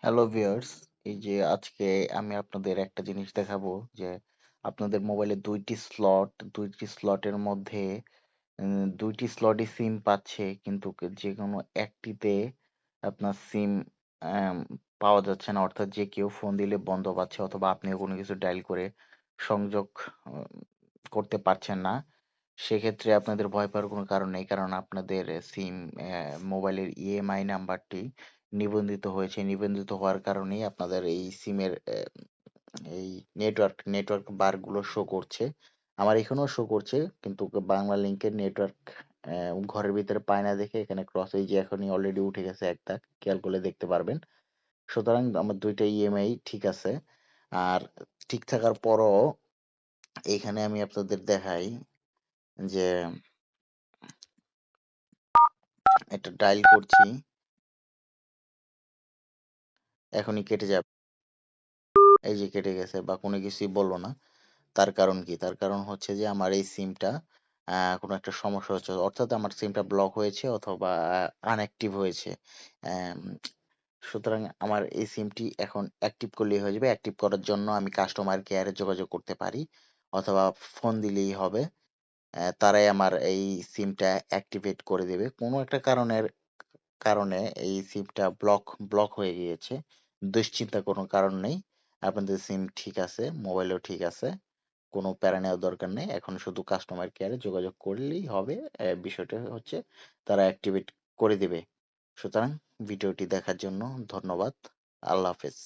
Hello viewers, এই যে আজকে আমি আপনাদের একটা জিনিস দেখাবো যে আপনাদের মোবাইলে দুইটি স্লটের মধ্যে দুইটি স্লটই সিম পাচ্ছে, কিন্তু যে কোনো একটিতে আপনার সিম পাওয়া যাচ্ছে না, অর্থাৎ যে কেউ ফোন দিলে বন্ধ পাচ্ছে অথবা আপনিও কোনো কিছু ডায়াল করে সংযোগ উম, করতে পারছেন না। সেক্ষেত্রে আপনাদের ভয় পাওয়ার কোনো কারণ নেই, কারণ আপনাদের সিম মোবাইলের ইএমআই নাম্বারটি নিবন্ধিত হয়েছে। নিবন্ধিত হওয়ার কারণেই আপনাদের এই সিমের এই নেটওয়ার্ক বারগুলো শো করছে। আমার এখানেও শো করছে, কিন্তু বাংলা লিংকের নেটওয়ার্ক ঘরের ভিতরে পায় না দেখে এখানে ক্রস, এই যে এখনই অলরেডি উঠে গেছে এক দাগ, খেয়াল করলে দেখতে পারবেন। সুতরাং আমার দুইটা ইএমআই ঠিক আছে। আর ঠিক থাকার পরও এইখানে আমি আপনাদের দেখাই যে এটা ডায়াল করছি, এখনই কেটে যাবে। এই যে কেটে গেছে বা কোনো কিছুই বললো না। তার কারণ কি? তার কারণ হচ্ছে যে আমার এই সিমটা কোনো একটা সমস্যা হচ্ছে, অর্থাৎ আমার সিমটা ব্লক হয়েছে অথবা আনঅ্যাক্টিভ হয়েছে। আম, সুতরাং আমার এই সিমটি এখন অ্যাক্টিভ করলেই হয়ে যাবে। অ্যাক্টিভ করার জন্য আমি কাস্টমার কেয়ারে যোগাযোগ করতে পারি অথবা ফোন দিলেই হবে। তারাই আমার এই সিমটা অ্যাক্টিভেট করে দেবে। কোনো একটা কারণে এই সিমটা ব্লক হয়ে গিয়েছে। দুশ্চিন্তার কোনো কারণ নেই। আপনাদের সিম ঠিক আছে, মোবাইলও ঠিক আছে। কোনো প্যারা নেওয়ার দরকার নেই। এখন শুধু কাস্টমার কেয়ারে যোগাযোগ করলেই হবে। বিষয়টা হচ্ছে তারা অ্যাক্টিভেট করে দিবে। সুতরাং ভিডিওটি দেখার জন্য ধন্যবাদ। আল্লাহ হাফেজ।